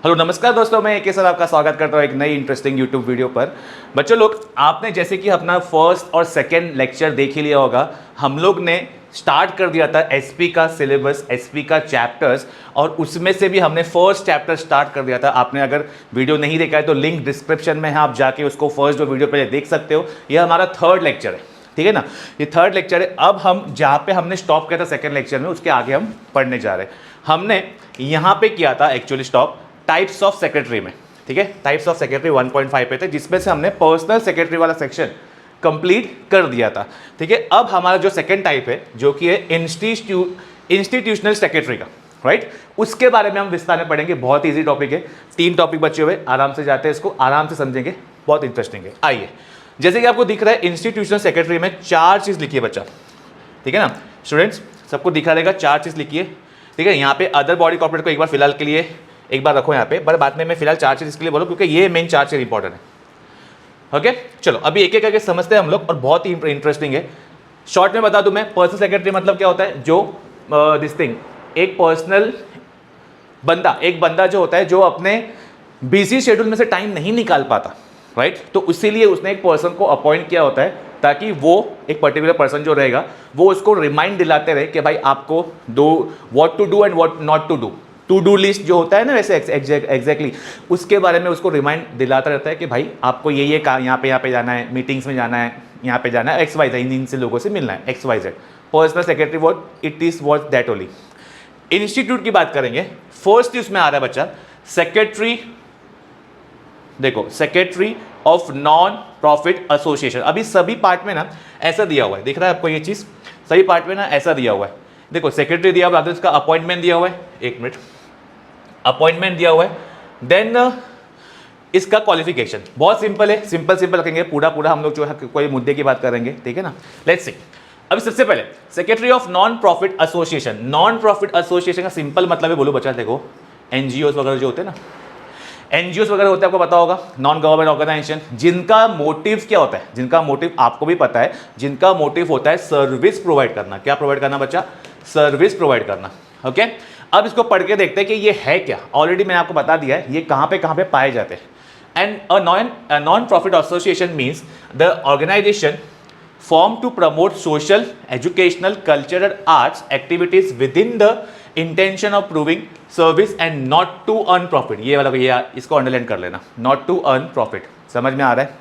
Hello नमस्कार दोस्तों, मैं के सर आपका स्वागत करता हूँ एक नई इंटरेस्टिंग यूट्यूब वीडियो पर। बच्चों लोग, आपने जैसे कि अपना फर्स्ट और सेकंड लेक्चर देख ही लिया होगा। हम लोग ने स्टार्ट कर दिया था एसपी का सिलेबस, एसपी का चैप्टर्स, और उसमें से भी हमने फर्स्ट चैप्टर स्टार्ट कर दिया था। आपने अगर वीडियो नहीं देखा है तो लिंक डिस्क्रिप्शन में है, आप जाके उसको फर्स्ट जो वीडियो पहले देख सकते हो। यह हमारा थर्ड लेक्चर है, ठीक है ना। ये थर्ड लेक्चर है। अब हम जहाँ पे हमने स्टॉप किया था सेकंड लेक्चर में, उसके आगे हम पढ़ने जा रहे हैं। हमने यहाँ पे किया था actually stop types of secretary में, ठीक है। टाइप्स ऑफ सेक्रेटरी 1.5 पे थे, जिसमें से हमने पर्सनल सेक्रेटरी वाला सेक्शन कंप्लीट कर दिया था, ठीक है। अब हमारा जो सेकंड टाइप है, जो कि है इंस्टीट्यूशनल सेक्रेटरी का, राइट, उसके बारे में हम विस्तार में पढ़ेंगे। बहुत ईजी टॉपिक है, 3 टॉपिक बचे हुए, आराम से जाते हैं, इसको आराम से समझेंगे, बहुत इंटरेस्टिंग है। आइए, जैसे कि आपको दिख रहा है इंस्टीट्यूशनल सेक्रेटरी में 4 चीज़ लिखी है बच्चा, ठीक है ना स्टूडेंट्स, सबको दिखा रहेगा 4 चीज़ लिखी है, ठीक है। यहाँ पे अदर बॉडी कॉर्पोरेट को एक बार फिलहाल के लिए एक बार रखो यहाँ पे, पर बाद में मैं फिलहाल 4 चीज़ इसके लिए बोलो, क्योंकि ये मेन 4 चीज़ इंपॉर्टेंट है। ओके, चलो अभी एक एक करके समझते हैं हम लोग, और बहुत ही इंटरेस्टिंग है। शॉर्ट में बता दूं मैं, पर्सनल सेक्रेटरी मतलब क्या होता है, जो दिस थिंग, एक पर्सनल बंदा, एक बंदा जो होता है जो अपने बिजी शेड्यूल में से टाइम नहीं निकाल पाता, राइट, तो इसीलिए उसने एक पर्सन को अपॉइंट किया होता है, ताकि वो एक पर्टिकुलर पर्सन जो रहेगा वो उसको रिमाइंड दिलाते रहे कि भाई आपको do what to do and what not to do. To do list जो होता है ना, वैसे एग्जैक्टली उसके बारे में उसको रिमाइंड दिलाता रहता है कि भाई आपको ये काम, यहाँ पे जाना है, मीटिंग्स में जाना है, यहाँ पे जाना है, XYZ, इन से लोगों से मिलना है, XYZ। Personal secretary what it is what that only. Institute की बात करेंगे, फर्स्ट उसमें आ रहा है बच्चा सेक्रेटरी। देखो, secretary of non profit association. अभी सभी पार्ट में ना ऐसा दिया हुआ है, दिख रहा है आपको ये चीज़, सभी पार्ट में ना ऐसा दिया हुआ है। देखो, सेक्रेटरी दिया हुआ है, इसका अपॉइंटमेंट दिया हुआ है, एक मिनट, अपॉइंटमेंट दिया हुआ है, देन इसका क्वालिफिकेशन बहुत सिंपल है, सिंपल रखेंगे, पूरा हम लोग जो है कोई मुद्दे की बात करेंगे, ठीक है ना। लेट्स सी, अभी सबसे पहले secretary of non profit association. Non profit association का सिंपल मतलब है, बोलो बच्चा, देखो एनजीओ वगैरह जो होते हैं ना, एनजीओ वगैरह होते हैं, आपको पता होगा, नॉन गवर्नमेंट ऑर्गेनाइजेशन, जिनका मोटिव क्या होता है, जिनका मोटिव आपको भी पता है, जिनका मोटिव होता है सर्विस प्रोवाइड करना। क्या प्रोवाइड करना बच्चा? सर्विस प्रोवाइड करना। ओके, अब इसको पढ़ के देखते हैं कि ये है क्या। ऑलरेडी मैंने आपको बता दिया है ये कहाँ पे पाए जाते हैं। And a non profit association means the organization formed to promote social, educational, cultural, arts activities within the intention of proving service and not to earn profit। ये वाला भैया इसको अंडरलाइन कर लेना, not to earn profit। समझ में आ रहा है?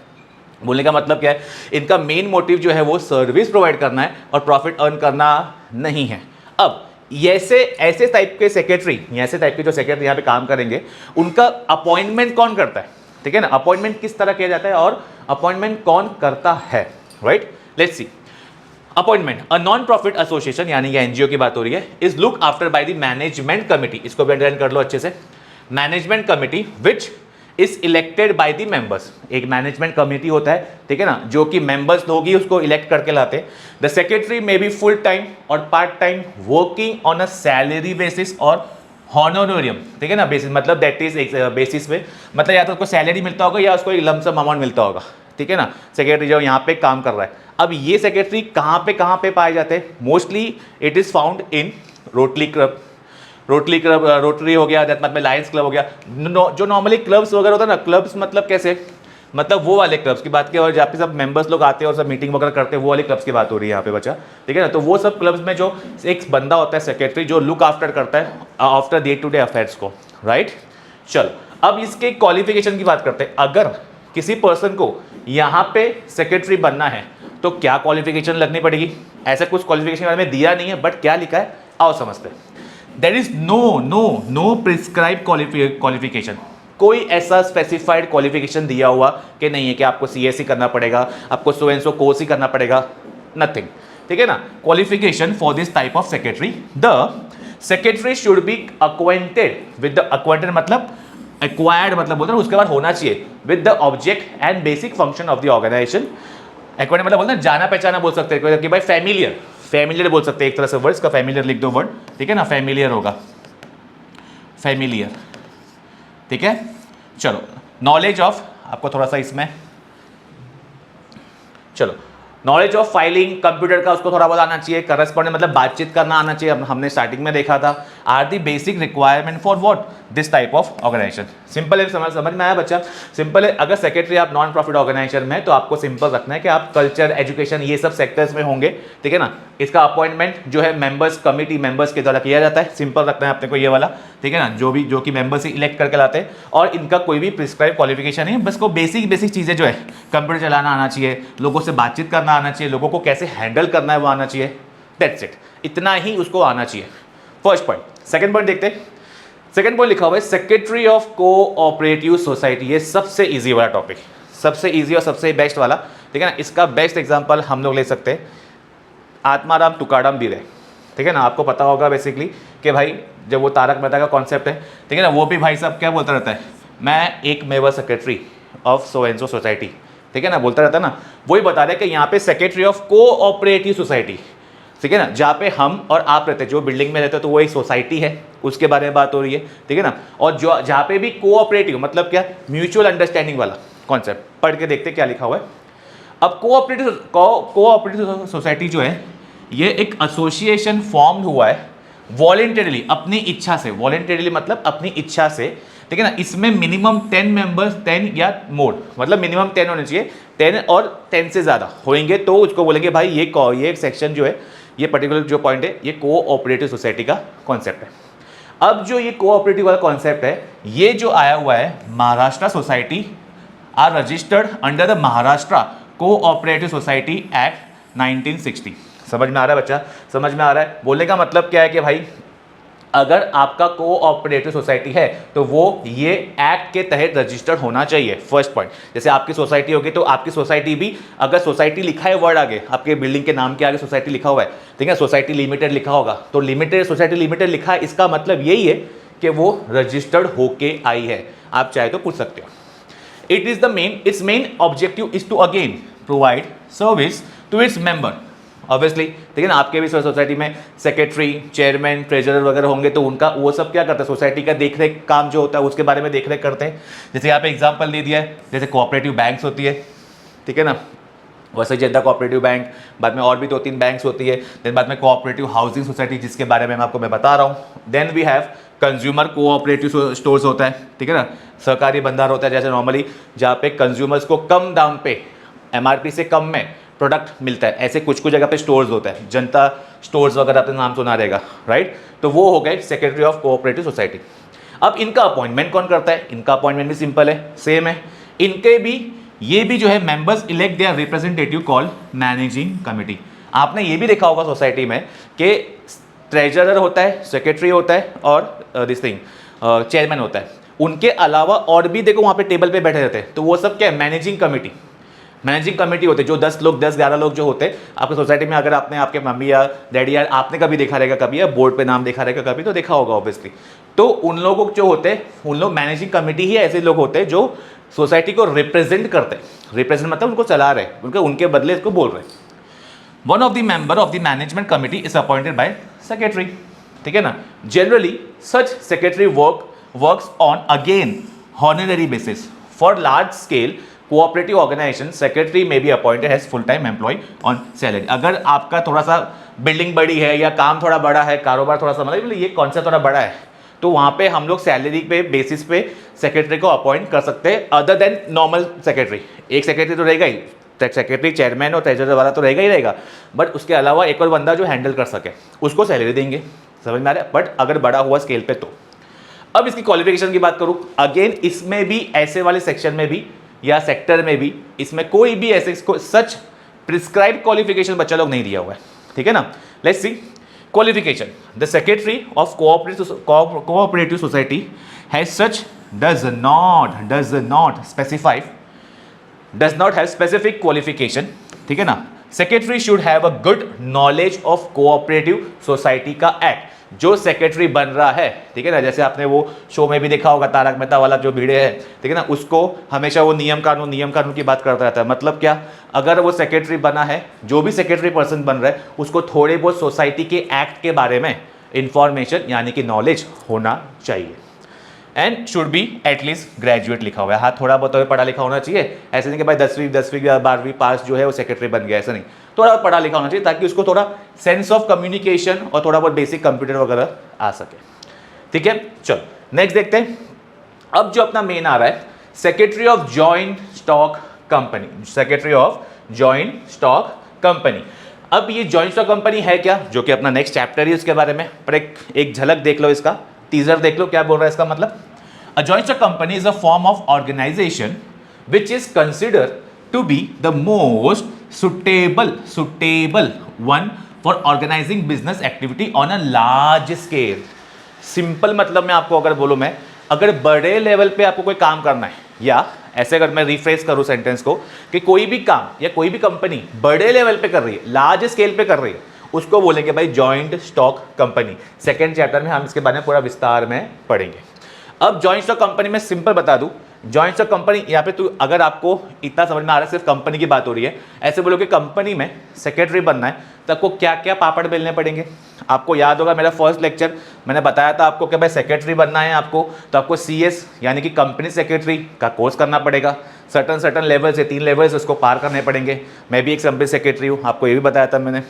बोलने का मतलब क्या है, इनका मेन मोटिव जो है वो सर्विस प्रोवाइड करना है और प्रॉफिट अर्न करना नहीं है। अब ऐसे टाइप के सेक्रेटरी, ऐसे टाइप के जो सेक्रेटरी यहाँ पे काम करेंगे, उनका अपॉइंटमेंट कौन करता है, ठीक है ना। अपॉइंटमेंट किस तरह किया जाता है और अपॉइंटमेंट कौन करता है, right. Let's see, appointment, a non profit association यानी कि एनजीओ की बात हो रही है, is look after by the management committee. इसको भी अंडरलाइन कर लो अच्छे से, management committee which is elected by the members. एक मैनेजमेंट कमिटी होता है, ठीक है ना, जो कि मेंबर्स लोग ही उसको इलेक्ट करके लाते हैं। The secretary may be full time और part time, working on a salary basis और हॉनोरियम, ठीक है ना, बेसिस मतलब दैट इज बेसिस पे, मतलब या तो उसको सैलरी मिलता होगा या उसको एक लमसम अमाउंट मिलता होगा, ठीक है ना। सेक्रेटरी जो यहाँ पे काम कर रहा है, अब ये सेक्रेटरी कहाँ पे पाए जाते हैं? Mostly it is found in rotary club, rotary हो गया, मतलब लायंस क्लब हो गया, जो नॉर्मली क्लब्स वगैरह होता है ना। क्लब्स मतलब कैसे, मतलब वो वाले क्लब्स की बात की, और जहाँ पे सब मेंबर्स लोग आते हैं और सब मीटिंग वगैरह करते हैं, वो वाले क्लब्स की बात हो रही है यहाँ पे बच्चा, ठीक है ना। तो वो सब क्लब्स में जो एक बंदा होता है सेक्रेटरी, जो लुक आफ्टर करता है after day to day affairs को, राइट। चलो, अब इसके क्वालिफिकेशन की बात करते हैं। अगर किसी पर्सन को यहाँ पे सेक्रेटरी बनना है तो क्या क्वालिफिकेशन लगनी पड़ेगी? ऐसा कुछ क्वालिफिकेशन बारे में दिया नहीं है, बट क्या लिखा है आओ समझते हैं। There is no prescribe qualification. कोई ऐसा स्पेसिफाइड क्वालिफिकेशन दिया हुआ कि नहीं है कि आपको CSE करना पड़ेगा, आपको सो एंड सो कोर्स ही करना पड़ेगा, नथिंग, ठीक है ना। Qualification for this type of secretary, the secretary should be acquainted with the, acquainted मतलब एक्वायर्ड मतलब बोलते हैं, उसके बाद होना चाहिए with the object and basic function of the organisation. Acquired मतलब बोलते हैं जाना पहचाना बोल सकते हैं कि भाई फैमिलियर बोल सकते हैं एक तरह से वर्ड्स का, फैमिलियर लिख दो वर्ड, ठीक है ना, फैमिलियर होगा, फैमिलियर, ठीक है। चलो, नॉलेज ऑफ, आपको थोड़ा सा इसमें, चलो, नॉलेज ऑफ फाइलिंग कंप्यूटर का उसको थोड़ा बहुत आना चाहिए। करस्पॉन्डेंट मतलब बातचीत करना आना चाहिए, हमने स्टार्टिंग में देखा था। Are the basic requirement for what this type of organization. Simple है, समझ में आया बच्चा? सिंपल है। अगर सेक्रेटरी आप नॉन प्रॉफिट ऑर्गेनाइजेशन में, तो आपको सिंपल रखना है कि आप कल्चर, एजुकेशन, ये सब सेक्टर्स में होंगे, ठीक है ना। इसका अपॉइंटमेंट जो है मेंबर्स, कमिटी मेंबर्स के द्वारा किया जाता है। सिंपल रखना है अपने को ये वाला, ठीक है ना, जो कि मेंबर्स ही इलेक्ट करके लाते हैं, और इनका कोई भी प्रिस्क्राइब क्वालिफिकेशन नहीं है। बस को बेसिक चीज़ें जो है, कंप्यूटर चलाना आना चाहिए, लोगों से बातचीत करना आना चाहिए, लोगों को कैसे हैंडल करना है वो आना चाहिए, दैट्स इट, इतना ही उसको आना चाहिए। First point. सेकंड पॉइंट देखते हैं। सेकंड पॉइंट लिखा हुआ है सेक्रेटरी ऑफ कोऑपरेटिव सोसाइटी। ये सबसे इजी वाला टॉपिक, सबसे इजी और सबसे बेस्ट वाला, ठीक है ना। इसका बेस्ट एग्जांपल हम लोग ले सकते हैं आत्माराम तुकाराम बीरे, ठीक है ना। आपको पता होगा बेसिकली कि भाई जब वो तारक मेहता का कॉन्सेप्ट है, ठीक है ना, वो भी भाई साहब क्या बोलता रहता है, मैं एक member secretary of so and so society, ठीक है ना, बोलता रहता है ना। वही बता रहे कि यहाँ पे सेक्रेटरी ऑफ कोऑपरेटिव सोसाइटी, ठीक है ना, जहाँ पे हम और आप रहते हैं, जो बिल्डिंग में रहते हैं तो वो एक सोसाइटी है, उसके बारे में बात हो रही है, ठीक है ना। और जो जहाँ पे भी कोऑपरेटिव मतलब क्या, म्यूचुअल अंडरस्टैंडिंग वाला कॉन्सेप्ट, पढ़ के देखते क्या लिखा हुआ है। अब कोऑपरेटिव सोसाइटी जो है, ये एक एसोसिएशन फॉर्म हुआ है वॉलेंटरीली, अपनी इच्छा से। वॉलेंटरीली मतलब अपनी इच्छा से, ठीक है ना। इसमें मिनिमम 10 मेंबर्स, 10 या मोर, मतलब मिनिमम 10 होने चाहिए, 10 और 10 से ज़्यादा होंगे तो उसको बोलेंगे भाई ये सेक्शन जो है, ये पर्टिकुलर जो पॉइंट है, ये कोऑपरेटिव सोसाइटी का कॉन्सेप्ट है। अब जो ये कोऑपरेटिव वाला कॉन्सेप्ट है, ये जो आया हुआ है, Maharashtra society are registered under the Maharashtra cooperative society act 1960। समझ में आ रहा है बच्चा? समझ में आ रहा है? बोलने का मतलब क्या है कि भाई अगर आपका कोऑपरेटिव सोसाइटी है तो वो ये एक्ट के तहत रजिस्टर्ड होना चाहिए। First point. जैसे आपकी सोसाइटी होगी तो आपकी सोसाइटी भी, अगर सोसाइटी लिखा है वर्ड आगे, आपके बिल्डिंग के नाम के आगे सोसाइटी लिखा हुआ है, ठीक है, सोसाइटी लिमिटेड लिखा होगा, तो लिमिटेड, सोसाइटी लिमिटेड लिखा है, इसका मतलब यही है कि वो रजिस्टर्ड होके आई है। आप चाहे तो पूछ सकते हो। its main objective is to again provide service to its member। Obviously, ठीक है ना, आपके भी सोसाइटी में सेक्रेटरी, चेयरमैन, ट्रेजरर वगैरह होंगे, तो उनका वो सब क्या करते हैं, सोसाइटी का देखरेख काम जो होता है उसके बारे में देखरेख करते हैं। जैसे यहाँ पे एग्जांपल दे दिया है, जैसे कोऑपरेटिव बैंक्स होती है, ठीक है ना, वैसे जनता कोऑपरेटिव बैंक, बाद में और भी 2-3 बैंक्स होती है, देन बाद में कोऑपरेटिव हाउसिंग सोसाइटी, जिसके बारे में मैं बता रहा हूँ। Then we have consumer cooperative stores होता है, ठीक है ना, सहकारी भंडार होता है, जैसे नॉर्मली जहाँ पे कंज्यूमर्स को कम दाम पे, एमआरपी से कम में प्रोडक्ट मिलता है, ऐसे कुछ जगह पे स्टोर्स होता है, जनता स्टोर्स वगैरह आपने नाम सुना रहेगा, राइट। तो वो हो गए सेक्रेटरी ऑफ कोऑपरेटिव सोसाइटी। अब इनका अपॉइंटमेंट कौन करता है? इनका अपॉइंटमेंट भी सिंपल है, सेम है। इनके भी, ये भी जो है members elect their representative called managing committee. आपने ये भी देखा होगा सोसाइटी में कि ट्रेजरर होता है, सेक्रेटरी होता है और दिस थिंग चेयरमैन होता है। उनके अलावा और भी देखो वहाँ पे टेबल पे बैठे रहते हैं, तो वो सब क्या है, मैनेजिंग कमेटी। मैनेजिंग कमेटी होते हैं, जो 10 लोग, 10-11 लोग जो होते हैं आपकी सोसाइटी में। अगर आपने, आपके मम्मी या डैडी या आपने कभी देखा रहेगा, कभी या बोर्ड पे नाम देखा रहेगा कभी, तो देखा होगा ऑब्वियसली। तो उन लोगों जो होते हैं, उन लोग मैनेजिंग कमेटी ही ऐसे लोग होते हैं जो सोसाइटी को रिप्रेजेंट करते हैं। रिप्रेजेंट मतलब उनको चला रहे, उनके बदले इसको बोल रहे हैं। One of the member of the management committee is appointed by secretary, ठीक है ना। Generally such secretary works on again honorary basis. For large scale cooperative organisation secretary may be appointed as full time employ on salary. अगर आपका थोड़ा सा building बड़ी है या काम थोड़ा बड़ा है, कारोबार थोड़ा सा, मतलब ये कॉन्सेप्ट थोड़ा बड़ा है, तो वहाँ पे हम लोग सैलरी पे बेसिस पे सेक्रेटरी को अपॉइंट कर सकते हैं, अदर देन नॉर्मल सेक्रेटरी। एक सेक्रेटरी तो रहेगा ही, सेक्रेटरी, चेयरमैन और ट्रेजरर वाला तो रहेगा ही रहेगा, बट उसके अलावा एक और बंदा जो हैंडल कर सके, उसको सैलरी देंगे। समझ में आ रहा है? बट अगर बड़ा हुआ स्केल पे तो। अब इसकी क्वालिफिकेशन की बात करूँ, अगेन इसमें भी ऐसे वाले सेक्शन में भी या सेक्टर में भी, इसमें कोई भी ऐसे सच प्रिस्क्राइब क्वालिफिकेशन बच्चा लोग नहीं दिया हुआ है, ठीक है ना। Let's see qualification. The secretary of cooperative society has such does not have specific qualification, ठीक है ना। Secretary should have a good knowledge of cooperative society का एक्ट। जो सेक्रेटरी बन रहा है, ठीक है ना, जैसे आपने वो शो में भी देखा होगा, तारक मेहता वाला जो भिड़े है, ठीक है ना, उसको हमेशा वो नियम कानून की बात करता रहता है। मतलब क्या, अगर वो सेक्रेटरी बना है, जो भी सेक्रेटरी पर्सन बन रहा है, उसको थोड़े बहुत सोसाइटी के एक्ट के बारे में इंफॉर्मेशन यानी कि नॉलेज होना चाहिए। And should be at least graduate लिखा हुआ है। हाँ, थोड़ा बहुत पढ़ा लिखा होना चाहिए, ऐसे नहीं कि भाई 10वीं या 12वीं पास जो है वो सेक्रेटरी बन गया, ऐसा नहीं। थोड़ा पढ़ा लिखा होना चाहिए ताकि उसको थोड़ा सेंस ऑफ कम्युनिकेशन और थोड़ा बहुत बेसिक कंप्यूटर वगैरह आ सके। ठीक है, चलो नेक्स्ट देखते हैं। अब जो अपना मेन आ रहा है, secretary of joint stock company, secretary of joint stock company. अब ये जॉइंट स्टॉक कंपनी है क्या, जो कि अपना नेक्स्ट चैप्टर है उसके बारे में, पर एक झलक देख लो, इसका टीजर देख लो, क्या बोल रहा है इसका मतलब। A joint stock company is a form of organization which is considered to be the most suitable one for organizing business activity on a large scale. Simple मतलब में आपको अगर बोलूं मैं, अगर बड़े लेवल पे आपको कोई काम करना है, या ऐसे अगर मैं रिफ्रेश करूं सेंटेंस को, कि कोई भी काम या कोई भी कंपनी बड़े लेवल पे कर रही है, लार्ज स्केल पे कर रही है, उसको बोलेंगे भाई joint stock company. Second chapter में हम इसके बारे में पूरा विस्तार में पढ़ेंगे। अब जॉइंट स्टॉक कंपनी में सिंपल बता दूं, जॉइंट स्टॉक कंपनी यहाँ पे अगर आपको इतना समझ में आ रहा है सिर्फ कंपनी की बात हो रही है, ऐसे बोलो कि कंपनी में सेक्रेटरी बनना है तो आपको क्या क्या पापड़ बेलने पड़ेंगे। आपको याद होगा मेरा फर्स्ट लेक्चर मैंने बताया था आपको कि भाई सेक्रेटरी बनना है आपको, तो आपको CS यानी कि कंपनी सेक्रेटरी का कोर्स करना पड़ेगा। सर्टन लेवल्स है, 3 लेवल्स उसको पार करने पड़ेंगे। मैं भी एक कंपनी सेक्रेटरी हूँ, आपको ये भी बताया था मैंने।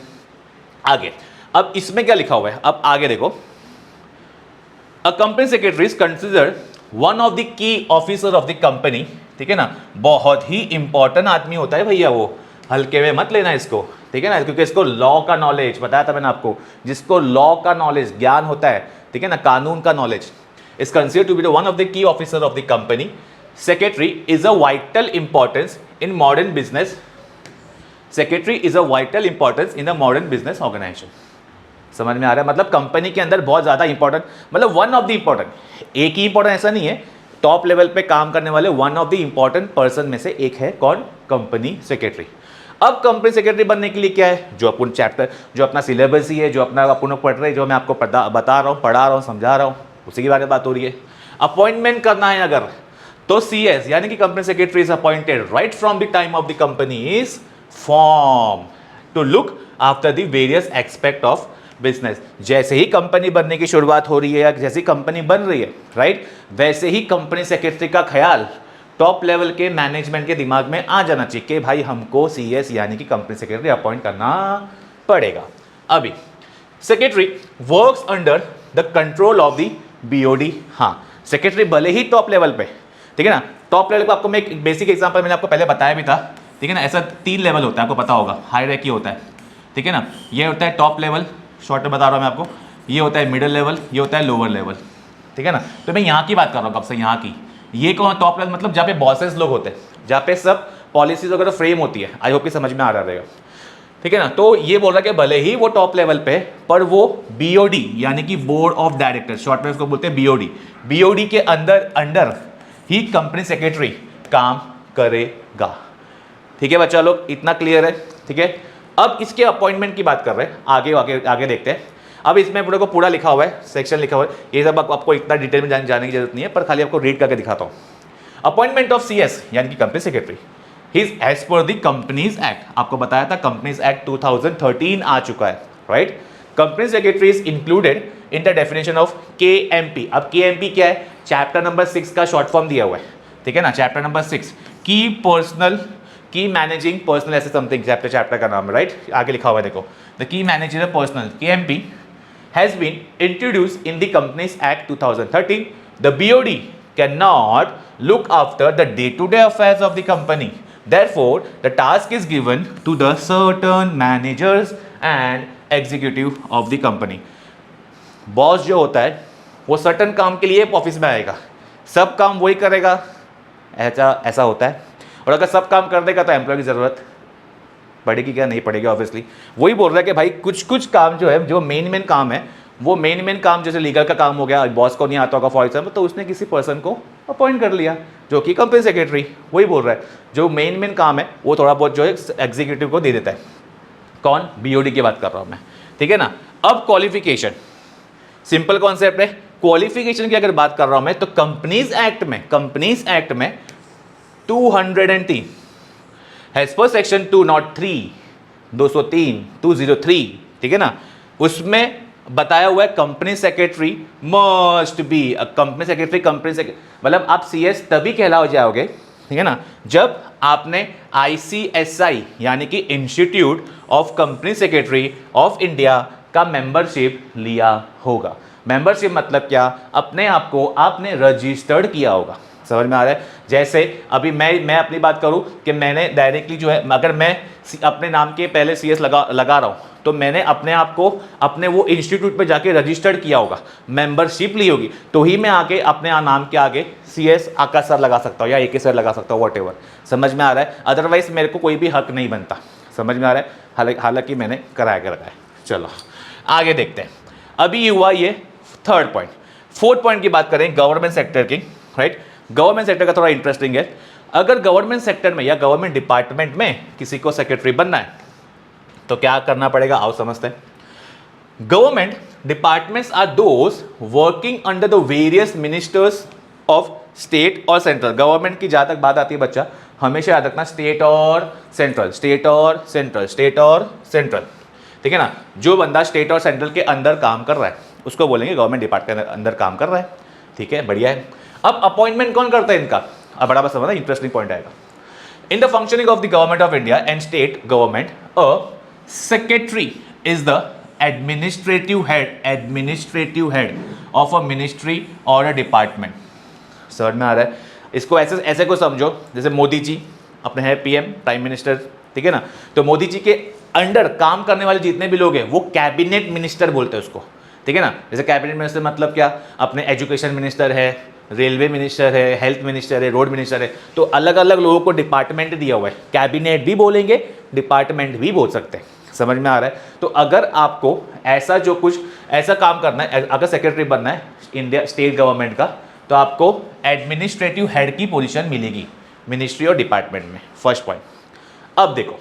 आगे अब इसमें क्या लिखा हुआ है, अब आगे देखो, a company secretary is considered one of the key officer of the company. ठीक है ना, बहुत ही इंपॉर्टेंट आदमी होता है भैया वो, हल्के में मत लेना इसको, ठीक है ना, क्योंकि इसको लॉ का नॉलेज बताया था मैंने आपको, जिसको लॉ का नॉलेज ज्ञान होता है, ठीक है ना, कानून का knowledge, is considered to be one of the key officer of the company. Secretary is a vital importance in modern business, secretary is a vital importance in the modern business organization. समझ में आ रहा है, मतलब company के अंदर बहुत ज़्यादा important, मतलब वन ऑफ द इंपॉर्टेंट, एक ही इंपॉर्टेंट ऐसा नहीं है, टॉप लेवल पे काम करने वाले one of the important person में से एक है कौन, कंपनी सेक्रेटरी। अब कंपनी सेक्रेटरी बनने के लिए क्या है, जो अपन चैप्टर, जो अपना सिलेबस ही है, जो अपना अपन पढ़ रहे हैं, जो मैं आपको बता रहा हूँ, पढ़ा रहा हूँ, समझा रहा हूँ, उसी के बारे में बात हो रही है। अपॉइंटमेंट करना है अगर, तो CS यानी कि company secretary is appointed right from the time of the company is form to look after the various aspect of business. जैसे ही कंपनी बनने की शुरुआत हो रही है या जैसी कंपनी बन रही है, राइट, वैसे ही कंपनी सेक्रेटरी का ख्याल टॉप लेवल के मैनेजमेंट के दिमाग में आ जाना चाहिए कि भाई हमको CS यानी कि कंपनी सेक्रेटरी अपॉइंट करना पड़ेगा। अभी secretary works under the control of the BOD। हाँ, सेक्रेटरी भले ही टॉप लेवल पे, ठीक है ना, टॉप लेवल को आपको मैं एक बेसिक एग्जांपल मैंने आपको पहले बताया भी था, ठीक है ना, ऐसा 3 लेवल होता है, आपको पता होगा, हायरार्की होता है, ठीक है ना, ये होता है टॉप लेवल, शॉर्ट में बता रहा हूँ मैं आपको, ये होता है मिडिल लेवल, ये होता है लोअर लेवल, ठीक है ना। तो मैं यहाँ की बात कर रहा हूँ कब से, यहाँ की, ये कौन टॉप लेवल, मतलब जहाँ पे बॉसेस लोग होते हैं, जहाँ पे सब पॉलिसीज वगैरह फ्रेम होती है। आई होप कि समझ में आ रहा रहेगा, ठीक है ना। तो ये बोल रहा है कि भले ही वो टॉप लेवल पे, पर वो BOD यानी कि बोर्ड ऑफ डायरेक्टर, शॉर्ट में उसको बोलते हैं BOD के अंडर ही कंपनी सेक्रेटरी काम करेगा। ठीक है बच्चा लोग, इतना क्लियर है, ठीक है। अब इसके अपॉइंटमेंट की बात कर रहे हैं, आगे देखते हैं। अब इसमें पूरे को पूरा लिखा हुआ है, सेक्शन लिखा हुआ है, ये सब आपको इतना डिटेल में जाने की जरूरत नहीं है, पर खाली आपको रीड करके दिखाता हूँ। अपॉइंटमेंट ऑफ CS यानी कि company secretary is as per the companies act. आपको बताया था कंपनीज एक्ट 2013 आ चुका है, right. Company secretary is included in the definition of KMP। अब KMP क्या है, चैप्टर नंबर 6 का शॉर्ट फॉर्म दिया हुआ है, ठीक है ना, चैप्टर नंबर 6 की मैनेजिंग पर्सनल, ऐसे समथिंग चैप्टर का नाम है, राइट, आगे लिखा हुआ है देखो, the key manager personnel KMP has been introduced in the Companies Act 2013. The BOD cannot look after the day-to-day affairs of the company. Therefore, the task is given to the certain managers and executive of the company. Boss जो होता है वो certain काम के लिए office में आएगा, सब काम वही करेगा, ऐसा होता है। और अगर सब काम कर देगा तो एम्प्लॉय की ज़रूरत पड़ेगी क्या, नहीं पड़ेगी ऑब्वियसली। वही बोल रहा है कि भाई कुछ काम जो है, जो मेन काम है, वो मेन काम जैसे लीगल का काम हो गया, बॉस को नहीं आता होगा फॉर एग्जाम्पल, तो उसने किसी पर्सन को अपॉइंट कर लिया जो कि कंपनी सेक्रेटरी। वही बोल रहा है, जो मेन काम है वो थोड़ा बहुत जो है एग्जीक्यूटिव को दे देता है। कौन, BOD की बात कर रहा हूँ मैं, ठीक है ना। अब क्वालिफिकेशन, सिंपल कॉन्सेप्ट है। क्वालिफिकेशन की अगर बात कर रहा हूँ मैं, तो कंपनीज एक्ट में 203 एज पर सेक्शन 203, ठीक है ना, उसमें बताया हुआ है company secretary must be a company secretary. मतलब आप CS तभी कहलाओ जाओगे, ठीक है ना, जब आपने ICSI यानी कि institute of company secretary of India का मेंबरशिप लिया होगा। मेंबरशिप मतलब क्या, अपने आप को आपने रजिस्टर्ड किया होगा। समझ में आ रहा है? जैसे अभी मैं अपनी बात करूं कि मैंने डायरेक्टली जो है, अगर मैं अपने नाम के पहले CS लगा रहा हूं तो मैंने अपने आप को अपने वो इंस्टीट्यूट पे जाके रजिस्टर्ड किया होगा, मेंबरशिप ली होगी, तो ही मैं आके अपने नाम के आगे CS आकाश सर लगा सकता हूँ या AK सर लगा सकता हूँ, वॉट। समझ में आ रहा है? अदरवाइज मेरे को कोई भी हक नहीं बनता। समझ में आ रहा है? हालांकि मैंने करा के रखा है। चलो आगे देखते हैं। अभी हुआ ये थर्ड पॉइंट। फोर्थ पॉइंट की बात करें गवर्नमेंट सेक्टर की, राइट। गवर्नमेंट सेक्टर का थोड़ा इंटरेस्टिंग है। अगर गवर्नमेंट सेक्टर में या गवर्नमेंट डिपार्टमेंट में किसी को सेक्रेटरी बनना है तो क्या करना पड़ेगा, आओ समझते हैं। Government departments are those working under the various ministers of state और सेंट्रल। गवर्नमेंट की जहां तक बात आती है बच्चा, हमेशा याद रखना स्टेट और सेंट्रल, स्टेट और सेंट्रल, स्टेट और सेंट्रल, ठीक है ना। जो बंदा स्टेट और सेंट्रल के अंदर काम कर रहा है उसको बोलेंगे गवर्नमेंट डिपार्टमेंट के अंदर काम कर रहा है, ठीक है, बढ़िया है। अब अपॉइंटमेंट कौन करता है इनका, अब बड़ा बस समझना, इंटरेस्टिंग पॉइंट आएगा। In the functioning of the government of India and state government, a secretary is the administrative head of a ministry और अ डिपार्टमेंट। समझ में आ रहा है? इसको ऐसे को समझो, जैसे मोदी जी अपने हैं PM, प्राइम मिनिस्टर, ठीक है ना। तो मोदी जी के अंडर काम करने वाले जितने भी लोग हैं वो कैबिनेट मिनिस्टर बोलते हैं उसको, ठीक है ना। जैसे कैबिनेट मिनिस्टर मतलब क्या, अपने एजुकेशन मिनिस्टर है, रेलवे मिनिस्टर है, हेल्थ मिनिस्टर है, रोड मिनिस्टर है, तो अलग अलग लोगों को डिपार्टमेंट दिया हुआ है। कैबिनेट भी बोलेंगे, डिपार्टमेंट भी बोल सकते हैं। समझ में आ रहा है? तो अगर आपको ऐसा जो कुछ ऐसा काम करना है, अगर सेक्रेटरी बनना है इंडिया स्टेट गवर्नमेंट का, तो आपको एडमिनिस्ट्रेटिव हेड की पोजीशन मिलेगी मिनिस्ट्री और डिपार्टमेंट में। First point. अब देखो,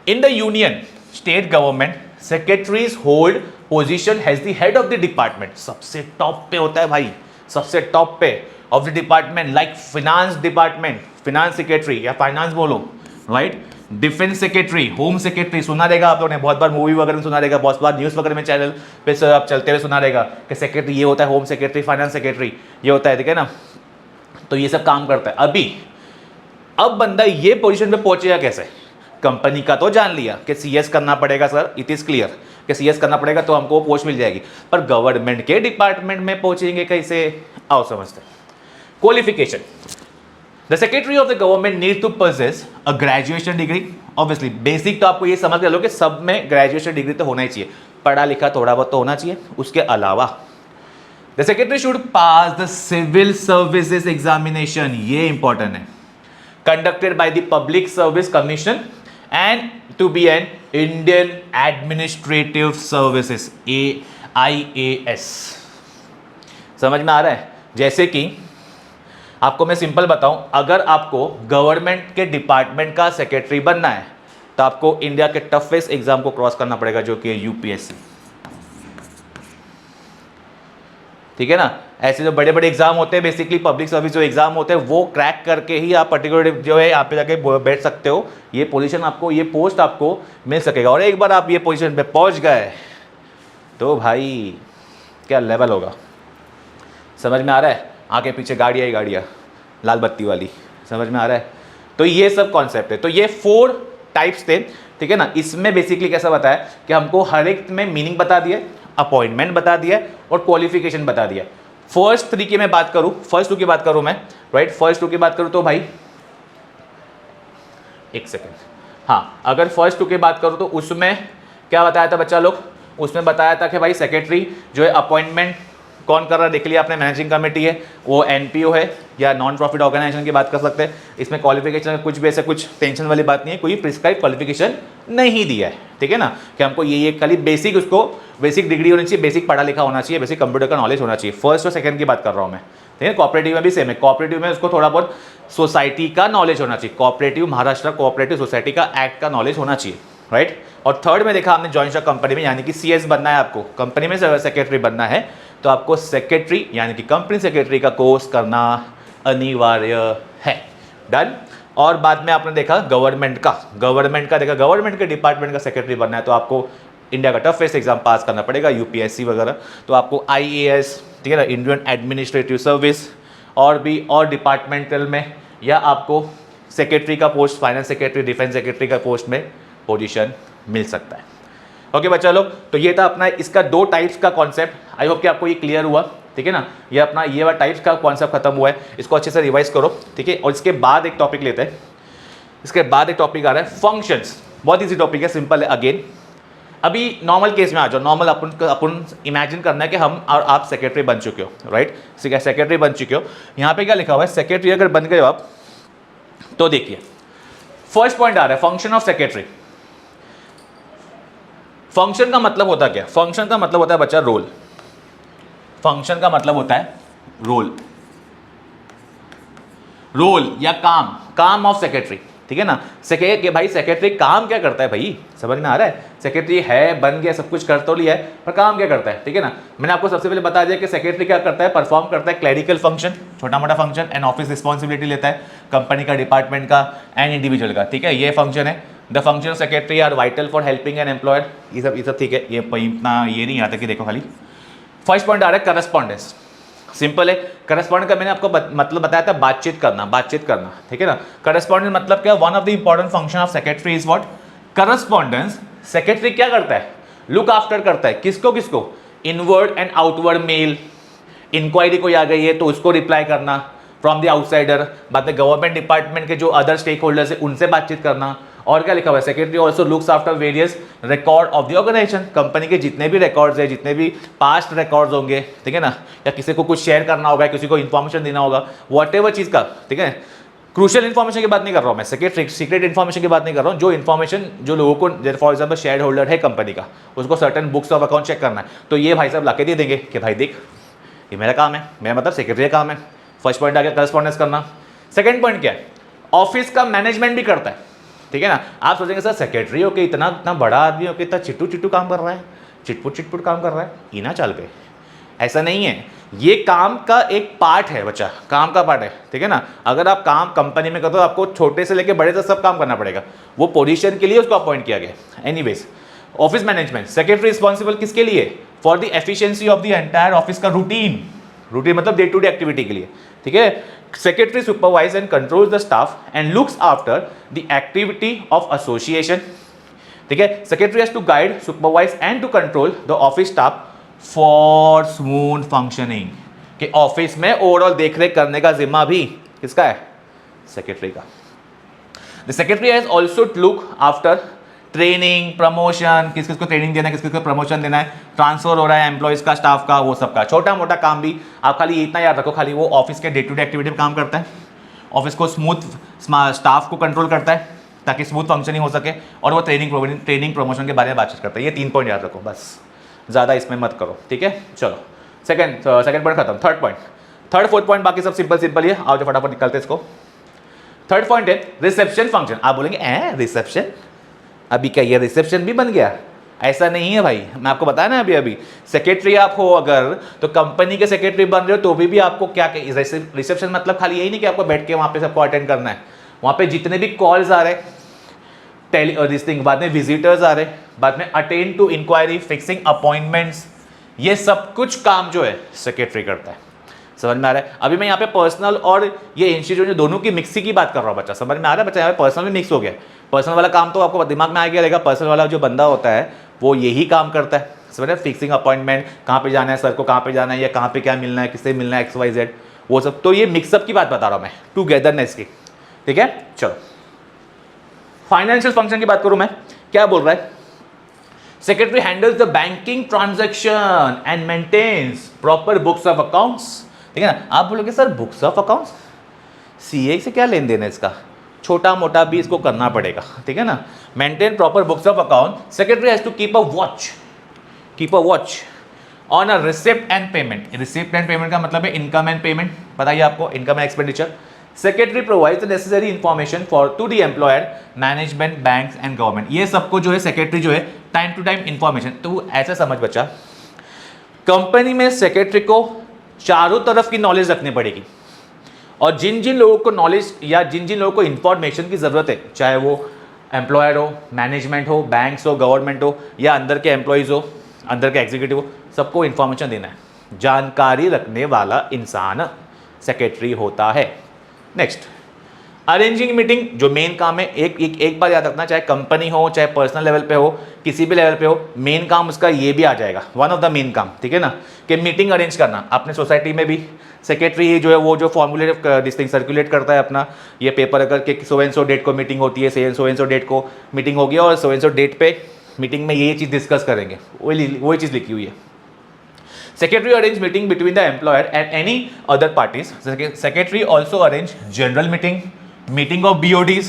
in the union state government secretaries hold position has the head of the department. सबसे टॉप पे होता है भाई, सबसे टॉप पे of the department, like finance department, finance secretary या फाइनेंस बोलो, right. Defence secretary, home secretary, सुना रहेगा आप लोगों ने, बहुत बार मूवी वगैरह में सुना रहेगा, बहुत बार न्यूज़ वगैरह में चैनल पे आप चलते हुए सुना रहेगा कि सेक्रेटरी ये होता है, होम सेक्रेटरी, फाइनेंस सेक्रेटरी ये होता है, ठीक है ना। तो ये सब काम करता है। अब बंदा ये पोजीशन पे पहुंचेगा कैसे? कंपनी का तो जान लिया कि CS करना पड़ेगा सर, इट इज क्लियर कि CS करना पड़ेगा तो हमको पोस्ट मिल जाएगी, पर गवर्नमेंट के डिपार्टमेंट में पहुंचेंगे कैसे, आओ समझते हैं। Qualification, the secretary of the government need to possess a graduation degree. Obviously basic तो आपको ये समझ लो कि सब में ग्रेजुएशन डिग्री तो होना ही चाहिए, पढ़ा लिखा थोड़ा बहुत तो होना चाहिए। उसके अलावा the secretary should pass the civil services examination, ये इंपॉर्टेंट है, conducted by the public service commission and to be an Indian administrative services, AIAS। समझ में आ रहा है? जैसे कि आपको मैं सिंपल बताऊं, अगर आपको गवर्नमेंट के डिपार्टमेंट का सेक्रेटरी बनना है तो आपको इंडिया के टफेस्ट एग्जाम को क्रॉस करना पड़ेगा, जो कि UPSC, ठीक है ना। ऐसे जो बड़े बड़े एग्जाम होते हैं, बेसिकली पब्लिक सर्विस जो एग्जाम होते हैं, वो क्रैक करके ही आप पर्टिकुलर जो है यहाँ पे जाके बैठ सकते हो। ये पोजीशन आपको, ये पोस्ट आपको मिल सकेगा। और एक बार आप ये पोजीशन पे पहुँच गए तो भाई क्या लेवल होगा। समझ में आ रहा है? आगे पीछे गाड़ियाँ ही गाड़ियाँ, लाल बत्ती वाली। समझ में आ रहा है? तो ये सब कॉन्सेप्ट है। तो ये 4 टाइप्स थे, ठीक है ना। इसमें बेसिकली कैसा बताया कि हमको हर एक में मीनिंग बता दिया, अपॉइंटमेंट बता दिया और क्वालिफिकेशन बता दिया। फर्स्ट 3 की मैं बात करूं, फर्स्ट 2 की बात करूं मैं, राइट, फर्स्ट 2 की बात करूं तो भाई एक सेकेंड, हाँ, अगर फर्स्ट 2 की बात करूं तो उसमें क्या बताया था बच्चा लोग, उसमें बताया था कि भाई सेक्रेटरी जो है अपॉइंटमेंट कौन कर रहा है, देख लिया आपने, मैनेजिंग कमेटी है, वो NPO है या नॉन प्रॉफिट ऑर्गेनाइजेशन की बात कर सकते हैं। इसमें क्वालिफिकेशन कुछ भी ऐसे कुछ टेंशन वाली बात नहीं है, कोई प्रिस्क्राइब क्वालिफिकेशन नहीं दिया है, ठीक है ना, कि हमको ये खाली बेसिक, उसको बेसिक डिग्री होनी चाहिए, बेसिक पढ़ा लिखा होना चाहिए, बेसिक कंप्यूटर का नॉलेज होना चाहिए। फर्स्ट और सेकंड की बात कर रहा हूँ मैं, ठीक है। कोऑपरेटिव में भी सेम है, कोऑपरेटिव में उसको थोड़ा बहुत सोसाइटी का नॉलेज होना चाहिए, कोऑपरेटिव महाराष्ट्र कोऑपरेटिव सोसाइटी का एक्ट का नॉलेज होना चाहिए, राइट। और थर्ड में देखा हमने जॉइंट स्टॉक कंपनी में, यानी कि CS बनना है आपको, कंपनी में सेक्रेटरी बनना है तो आपको सेक्रेटरी यानी कि कंपनी सेक्रेटरी का कोर्स करना अनिवार्य है। डन। और बाद में आपने देखा गवर्नमेंट का देखा, गवर्नमेंट के डिपार्टमेंट का सेक्रेटरी बनना है तो आपको इंडिया का टफेस्ट एग्जाम पास करना पड़ेगा, UPSC वगैरह। तो आपको IAS, ठीक है ना, इंडियन एडमिनिस्ट्रेटिव सर्विस, और भी और डिपार्टमेंटल में, या आपको सेक्रेटरी का post, finance secretary, defence secretary का पोस्ट में पोजीशन मिल सकता है। ओके बच्चा लोग, तो ये था अपना इसका 2 टाइप्स का कॉन्सेप्ट। आई होप कि आपको ये क्लियर हुआ, ठीक है ना। ये अपना ये वाला टाइप्स का कॉन्सेप्ट खत्म हुआ है, इसको अच्छे से रिवाइज करो, ठीक है। और इसके बाद एक टॉपिक लेते हैं, इसके बाद एक टॉपिक आ रहा है फंक्शंस। बहुत ईजी टॉपिक है, सिंपल है। अगेन अभी नॉर्मल केस में आ जाओ। नॉर्मल अपन इमेजिन करना है कि हम और आप सेक्रेटरी बन चुके हो, राइट। सेक्रेटरी बन चुके हो। यहाँ पे क्या लिखा हुआ है, सेक्रेटरी अगर बन गए हो आप, तो देखिए फर्स्ट पॉइंट आ रहा है फंक्शन ऑफ सेक्रेटरी। फंक्शन का मतलब होता क्या? फंक्शन का मतलब होता है बच्चा रोल। फंक्शन का मतलब होता है रोल, रोल या काम, काम ऑफ सेक्रेटरी, ठीक है ना। कि भाई सेक्रेटरी काम क्या करता है भाई, समझ में आ रहा है। सेक्रेटरी है, बन गया, सब कुछ कर तो लिया है, पर काम क्या करता है, ठीक है ना। मैंने आपको सबसे पहले बता दिया कि सेक्रेटरी क्या करता है, परफॉर्म करता है क्लरिकल फंक्शन, छोटा मोटा फंक्शन, एंड ऑफिस रिस्पॉन्सिबिलिटी लेता है कंपनी का, डिपार्टमेंट का एंड इंडिविजुअल का, ठीक है। ये फंक्शन है। The function of secretary are vital for helping an employer. ये सब ठीक है। ये इतना ये नहीं आता कि देखो खाली। फर्स्ट पॉइंट आ रहा है करस्पॉन्डेंस। सिंपल है। करस्पॉन्डेंस का मैंने आपको मतलब बताया था, बातचीत करना, बातचीत करना, ठीक है ना। करस्पॉन्डेंस मतलब क्या? One of the important function of secretary is what? Correspondence. Secretary क्या करता है? लुक आफ्टर करता है। किसको किसको? Inward and outward mail. Inquiry कोई आ गई है तो उसको रिप्लाई करना फ्रॉम द आउटसाइडर। बाद में गवर्नमेंट डिपार्टमेंट के जो अदर स्टेक होल्डर्स है उनसे बातचीत करना। और क्या लिखा हुआ है? Secretary also looks after various record of the organization. Company के जितने भी रिकॉर्ड्स है, जितने भी पास्ट रिकॉर्ड्स होंगे, ठीक है ना, या किसी को कुछ शेयर करना होगा, किसी को इन्फॉर्मेशन देना होगा, वॉट एवर चीज़ का, ठीक है। क्रूशियल इन्फॉर्मेशन की बात नहीं कर रहा हूँ मैं, सीक्रेट इन्फॉर्मेशन की बात नहीं कर रहा हूँ। जो इन्फॉर्मेशन जो लोगों को, फॉर एग्जाम्पल शेयर होल्डर है कंपनी का, उसको certain books of account check करना है, तो ये भाई साहब ला के दे देंगे कि भाई देख ये मेरा काम है, मेरा मतलब सेक्रेटरी का काम है। फर्स्ट पॉइंट आ गया करस्पॉन्डेंस करना। सेकंड पॉइंट क्या है? ऑफिस का मैनेजमेंट भी करता है, ठीक है ना। आप सोचेंगे सर सेक्रेटरी हो के इतना इतना बड़ा आदमी हो के इतना चिट्टू काम कर रहा है, चिटपुट काम कर रहा है, इना चाल पे। ऐसा नहीं है, ये काम का एक पार्ट है बच्चा, काम का पार्ट है, ठीक है ना। अगर आप काम कंपनी में करते हो, आपको छोटे से लेके बड़े तक सब काम करना पड़ेगा, वो पोजीशन के लिए उसको अपॉइंट किया गया। Anyways, office management. Secretary responsible किसके लिए? For the efficiency of the entire office का रूटीन। रूटीन मतलब डे टू डे एक्टिविटी के लिए, ठीक है। Secretary supervise and controls the staff and looks after the activity of association, ठीक है। Secretary has to guide, supervise and to control the office staff for smooth functioning. कि office में overall देखरेख करने का जिम्मा भी किसका है? सेक्रेटरी का। The secretary has also to look after training, promotion, किस किस को ट्रेनिंग देना है, किस किस को प्रमोशन देना है, ट्रांसफर हो रहा है एम्प्लॉयज़ का, स्टाफ का, वो सब का छोटा मोटा काम भी। आप खाली इतना याद रखो, खाली वो ऑफिस के डे टू डे एक्टिविटी में काम करता है, ऑफिस को स्मूथ, स्टाफ को कंट्रोल करता है ताकि स्मूथ फंक्शनिंग हो सके, और वो ट्रेनिंग प्रमोशन के बारे में बातचीत करता है। ये 3 पॉइंट याद रखो बस, ज़्यादा इसमें मत करो, ठीक है। चलो सेकंड पॉइंट खत्म। Third point, third fourth point बाकी सब सिंपल ही है। आओ जो फटाफट निकलते इसको। थर्ड पॉइंट है रिसेप्शन फंक्शन। आप बोलेंगे रिसेप्शन, अभी क्या ये रिसेप्शन भी बन गया? ऐसा नहीं है भाई, मैं आपको बताया ना अभी सेक्रेटरी आप हो अगर, तो कंपनी के सेक्रेटरी बन रहे हो तो भी आपको क्या रिसेप्शन मतलब खाली यही नहीं कि आपको बैठ के वहाँ पे सबको अटेंड करना है। वहाँ पे जितने भी कॉल्स आ रहे, बाद में विजिटर्स आ रहे, बाद में attend to inquiry, fixing appointments, ये सब कुछ काम जो है सेक्रेटरी करता है। समझ में आ रहा है? अभी मैं यहाँ पे पर्सनल और ये इंस्टीट्यूशन दोनों की मिक्सी की बात कर रहा हूँ बच्चा, समझ में आ रहा है बच्चा? यहाँ पे पर्सनल भी मिक्स हो गया। पर्सनल वाला काम तो आपको दिमाग में आ गया रहेगा, पर्सनल वाला जो बंदा होता है वो यही काम करता है, समझ रहे? फिक्सिंग अपॉइंटमेंट, कहाँ पे जाना है सर को, कहाँ पे जाना है, या कहाँ पे क्या मिलना है, किससे मिलना है, XYZ, वो सब। तो ये मिक्सअप की बात बता रहा हूँ मैं, टूगेदरनेस की, ठीक है। चलो फाइनेंशियल फंक्शन की बात करूँ मैं, क्या बोल रहा है? Secretary handles the banking transaction and maintains proper books of accounts, ठीक है ना। आप बोलोगे sir books of accounts, CA से क्या लेन देन है इसका? छोटा मोटा भी इसको करना पड़ेगा, ठीक है ना। Maintain proper books of account. Secretary has to keep a watch on a receipt and payment. Receipt and payment का मतलब है इनकम एंड पेमेंट, बताइए आपको, income and expenditure. Secretary provides the necessary information for to the employer, management, banks and government. ये सबको जो है secretary जो है टाइम टू टाइम इंफॉर्मेशन। तो ऐसा समझ बच्चा, कंपनी में सेक्रेटरी को चारों तरफ की नॉलेज रखनी पड़ेगी, और जिन जिन लोगों को नॉलेज या जिन जिन लोगों को इंफॉर्मेशन की ज़रूरत है, चाहे वो एम्प्लॉयर हो, मैनेजमेंट हो, बैंक्स हो, गवर्नमेंट हो, या अंदर के एम्प्लॉयज़ हो, अंदर के एग्जीक्यूटिव हो, सबको इंफॉर्मेशन देना है। जानकारी रखने वाला इंसान सेक्रेटरी होता है। नेक्स्ट, अरेंजिंग मीटिंग जो मेन काम है, एक बार याद रखना, चाहे कंपनी हो चाहे पर्सनल लेवल पे हो, किसी भी लेवल पे हो, मेन काम उसका ये भी आ जाएगा, वन ऑफ द मेन काम, ठीक है ना, कि मीटिंग अरेंज करना। अपने सोसाइटी में भी सेक्रेटरी जो है वो जो फॉर्मुलेट दिस थिंग सर्कुलेट करता है अपना ये पेपर, अगर कि सो एंड सो डेट को मीटिंग होती है, सो एंड सो डेट को मीटिंग होगी और सो एंड सो डेट पे मीटिंग में ये चीज़ डिस्कस करेंगे, वही चीज़ लिखी हुई है। Secretary arrange meeting between the employer and any other parties. Secretary also arrange general meeting of BODs,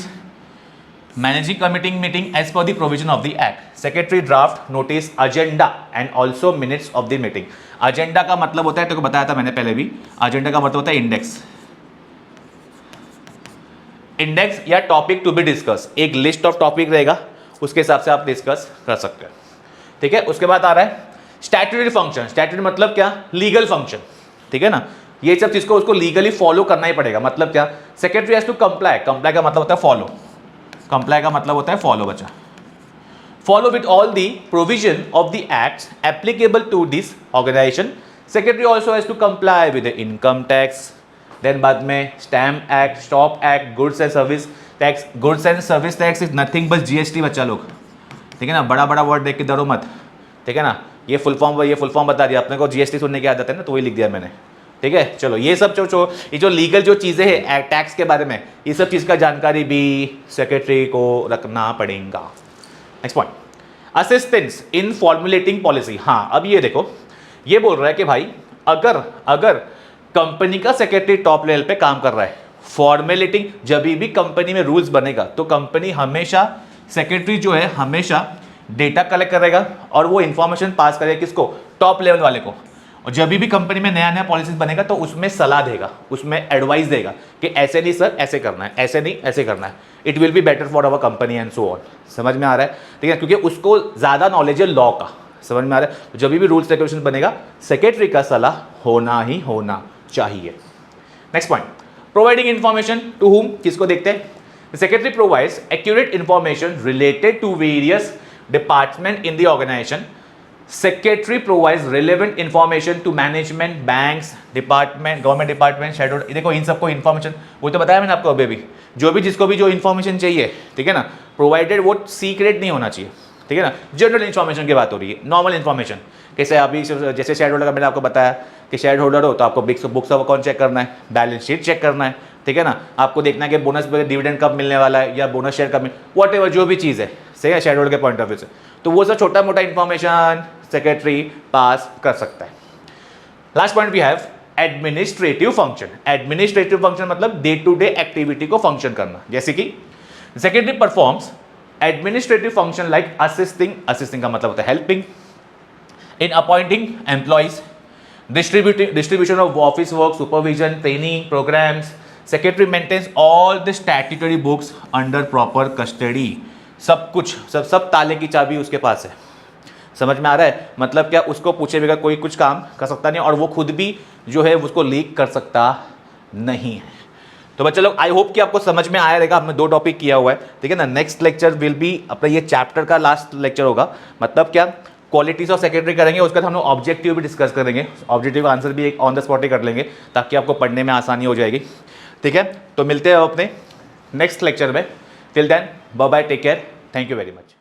managing committee meeting as per the provision of the act. Secretary draft notice agenda and also minutes of the meeting. Agenda का मतलब होता है, तो बताया था मैंने पहले भी, agenda का मतलब होता है इंडेक्स या टॉपिक टू बी डिस्कस, एक लिस्ट ऑफ टॉपिक रहेगा, उसके हिसाब से आप डिस्कस कर सकते हैं, ठीक है। उसके बाद आ रहा है स्टैट्यूटरी फंक्शन। स्टैट्यूटरी मतलब क्या, लीगल फंक्शन, ठीक है ना, ये सब चीज को उसको लीगली फॉलो करना ही पड़ेगा। मतलब क्या, secretary has to comply, comply का मतलब होता है फॉलो, कंप्लाई का मतलब होता है फॉलो बच्चा, follow with all the provision of the acts applicable to this organization. Secretary also has to comply with the income tax, then बाद में stamp act, stop act, goods and service tax. Goods and service tax is nothing बस GST बच्चा लोग, ठीक है ना, बड़ा बड़ा वर्ड देख के डरो मत, ठीक है ना। ये फुल फॉर्म बता दिया अपने को, जीएसटी सुनने की आदत है ना, तो वही लिख दिया मैंने, ठीक है। चलो ये सब ये जो लीगल जो चीज़ें हैं टैक्स के बारे में, ये सब चीज़ का जानकारी भी सेक्रेटरी को रखना पड़ेगा। Next point, assistance in formulating policy. हाँ, अब ये देखो, ये बोल रहा है कि भाई अगर कंपनी का सेक्रेटरी टॉप लेवल पे काम कर रहा है, फॉर्मुलेटिंग, जब भी कंपनी में रूल्स बनेगा तो कंपनी हमेशा, सेक्रेटरी जो है हमेशा डेटा कलेक्ट करेगा और वो इंफॉर्मेशन पास करेगा किसको, टॉप लेवल वाले को। और जब भी कंपनी में नया पॉलिसीज बनेगा तो उसमें सलाह देगा, उसमें एडवाइस देगा कि ऐसे नहीं सर, ऐसे करना है, ऐसे नहीं ऐसे करना है, it will be better for our company and so on. समझ में आ रहा है, ठीक है, क्योंकि उसको ज़्यादा नॉलेज है लॉ का, समझ में आ रहा है। जब भी रूल्स रेगुलेशन बनेगा सेक्रेटरी का सलाह होना चाहिए। Next point, providing information to whom, किसको देखते हैं। Secretary provides accurate information related to various department in the organization. Secretary provides relevant information to management, banks, department, government department, shadow। देखो इन सबको इन्फॉर्मेशन, वो तो बताया मैंने आपको अभी भी, जो भी जिसको भी जो इन्फॉर्मेशन चाहिए, ठीक है ना, प्रोवाइडेड वो सीक्रेट नहीं होना चाहिए, ठीक है ना। जनरल इन्फॉर्मेशन की बात हो रही है, नॉर्मल इन्फॉर्मेशन, कैसे अभी जैसे शेयर होल्डर का मैंने आपको बताया कि शेयर होल्डर हो तो आपको बुक्स ऑफ अकाउंट चेक करना है, बैलेंस शीट चेक करना है, ठीक है ना, आपको देखना है कि बोनस डिविडेंड कब मिलने वाला है या बोनस शेयर कब वॉट एवर जो भी चीज़ है, सही है, शेयर होल्डर के पॉइंट ऑफ व्यू से, तो वो सब छोटा मोटा इन्फॉर्मेशन सेक्रेटरी पास कर सकता है। Last point we have administrative function. Administrative function मतलब डे टू डे एक्टिविटी को फंक्शन करना, जैसे कि secretary performs administrative function like assisting का मतलब होता है helping in appointing employees, distribution of office work, supervision, training programs. Secretary maintains all the statutory books under proper custody. सब कुछ सब ताले की चाबी उसके पास है, समझ में आ रहा है। मतलब क्या, उसको पूछे बगैर कोई कुछ काम कर सकता नहीं और वो खुद भी जो है उसको लीक कर सकता नहीं है। तो बच्चे लोग, आई होप कि आपको समझ में आया रहेगा। हमने 2 टॉपिक किया हुआ है, ठीक है ना। नेक्स्ट लेक्चर विल बी अपना ये चैप्टर का लास्ट लेक्चर होगा, मतलब क्या, क्वालिटीज ऑफ सेक्रेटरी करेंगे, उसके बाद हम लोग ऑब्जेक्टिव भी डिस्कस करेंगे, ऑब्जेक्टिव आंसर भी एक ऑन द स्पॉट ही कर लेंगे ताकि आपको पढ़ने में आसानी हो जाएगी, ठीक है। तो मिलते हैं अपने नेक्स्ट लेक्चर में, till then bye bye, take care, thank you very much.